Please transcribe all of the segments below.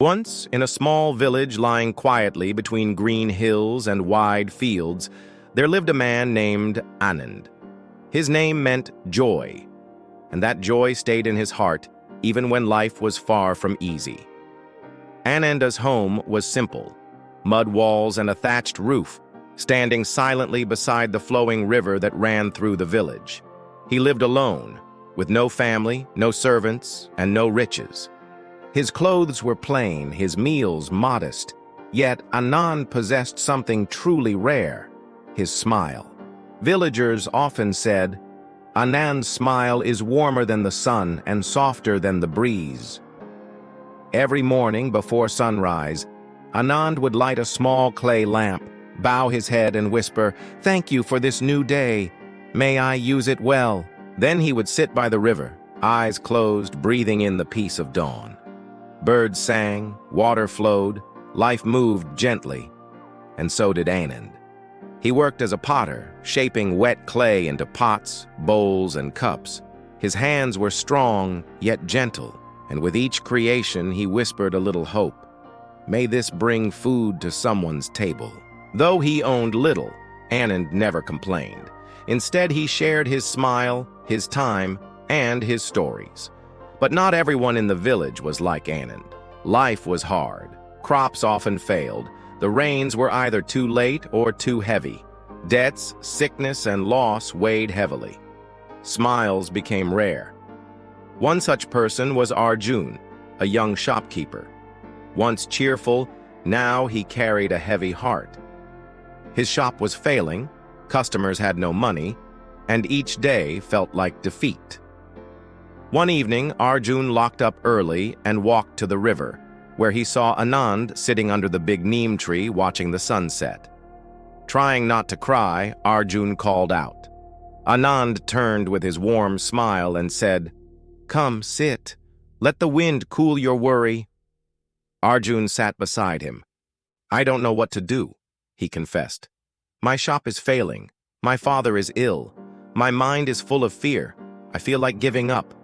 Once, in a small village lying quietly between green hills and wide fields, there lived a man named Anand. His name meant joy, and that joy stayed in his heart even when life was far from easy. Ananda's home was simple, mud walls and a thatched roof, standing silently beside the flowing river that ran through the village. He lived alone, with no family, no servants, and no riches. His clothes were plain, his meals modest, yet Anand possessed something truly rare, his smile. Villagers often said, "Anand's smile is warmer than the sun and softer than the breeze." Every morning before sunrise, Anand would light a small clay lamp, bow his head and whisper, "Thank you for this new day. May I use it well." Then he would sit by the river, eyes closed, breathing in the peace of dawn. Birds sang, water flowed, life moved gently, and so did Anand. He worked as a potter, shaping wet clay into pots, bowls, and cups. His hands were strong, yet gentle, and with each creation he whispered a little hope. May this bring food to someone's table. Though he owned little, Anand never complained. Instead, he shared his smile, his time, and his stories. But not everyone in the village was like Anand. Life was hard. Crops often failed. The rains were either too late or too heavy. Debts, sickness, and loss weighed heavily. Smiles became rare. One such person was Arjun, a young shopkeeper. Once cheerful, now he carried a heavy heart. His shop was failing, customers had no money, and each day felt like defeat. One evening, Arjun locked up early and walked to the river, where he saw Anand sitting under the big neem tree watching the sunset. Trying not to cry, Arjun called out. Anand turned with his warm smile and said, "Come, sit. Let the wind cool your worry." Arjun sat beside him. "I don't know what to do," he confessed. "My shop is failing. My father is ill. My mind is full of fear. I feel like giving up."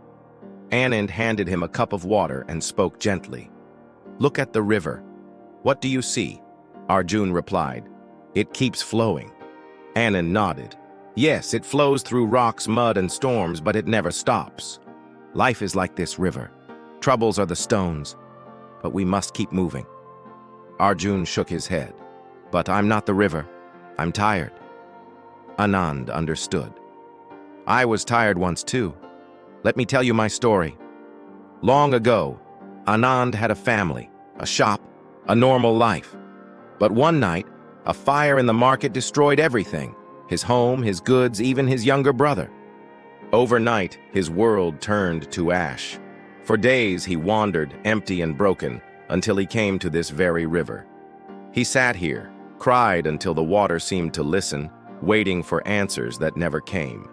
Anand handed him a cup of water and spoke gently. "Look at the river. What do you see?" Arjun replied, "It keeps flowing." Anand nodded. "Yes, it flows through rocks, mud, and storms, but it never stops. Life is like this river. Troubles are the stones, but we must keep moving." Arjun shook his head. "But I'm not the river. I'm tired." Anand understood. "I was tired once too. Let me tell you my story. Long ago, Anand had a family, a shop, a normal life. But one night, a fire in the market destroyed everything: his home, his goods, even his younger brother. Overnight, his world turned to ash. For days, he wandered, empty and broken, until he came to this very river. He sat here, cried until the water seemed to listen, waiting for answers that never came.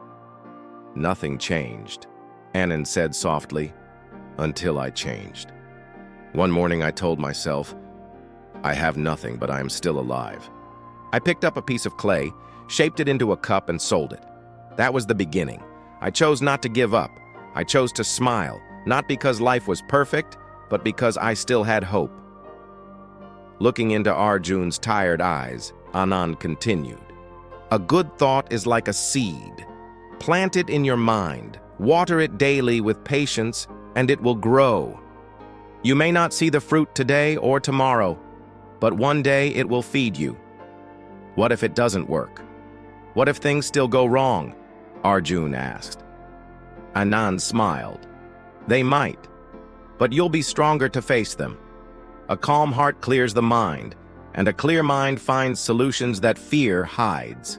Nothing changed, Anand said softly, until I changed. One morning I told myself, I have nothing, but I am still alive. I picked up a piece of clay, shaped it into a cup, and sold it. That was the beginning. I chose not to give up. I chose to smile, not because life was perfect, but because I still had hope. Looking into Arjun's tired eyes, Anand continued. A good thought is like a seed. Plant it in your mind, water it daily with patience, and it will grow. You may not see the fruit today or tomorrow, but one day it will feed you. What if it doesn't work? What if things still go wrong? Arjun asked. Anand smiled. They might, but you'll be stronger to face them. A calm heart clears the mind, and a clear mind finds solutions that fear hides.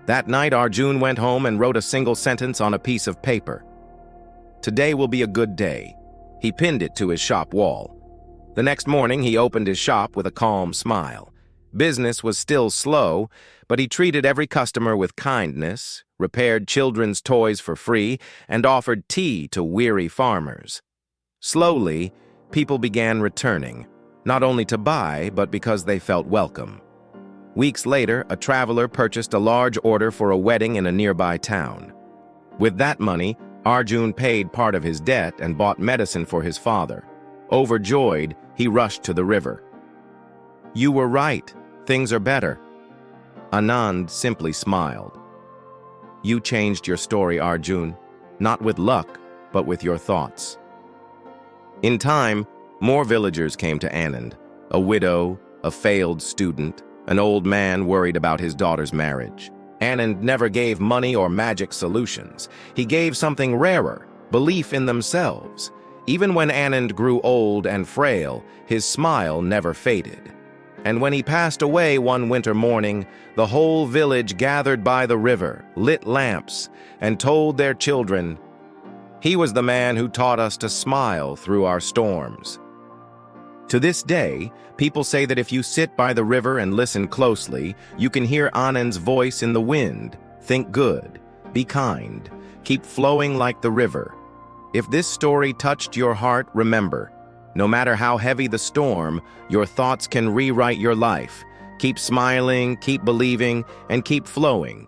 That night, Arjun went home and wrote a single sentence on a piece of paper. Today will be a good day. He pinned it to his shop wall. The next morning, he opened his shop with a calm smile. Business was still slow, but he treated every customer with kindness, repaired children's toys for free, and offered tea to weary farmers. Slowly, people began returning, not only to buy, but because they felt welcome. Weeks later, a traveler purchased a large order for a wedding in a nearby town. With that money, Arjun paid part of his debt and bought medicine for his father. Overjoyed, he rushed to the river. "You were right. Things are better." Anand simply smiled. "You changed your story, Arjun, not with luck, but with your thoughts." In time, more villagers came to Anand, a widow, a failed student, an old man worried about his daughter's marriage. Anand never gave money or magic solutions. He gave something rarer, belief in themselves. Even when Anand grew old and frail, his smile never faded. And when he passed away one winter morning, the whole village gathered by the river, lit lamps, and told their children, "He was the man who taught us to smile through our storms." To this day, people say that if you sit by the river and listen closely, you can hear Anand's voice in the wind. Think good, be kind, keep flowing like the river. If this story touched your heart, remember, no matter how heavy the storm, your thoughts can rewrite your life. Keep smiling, keep believing, and keep flowing.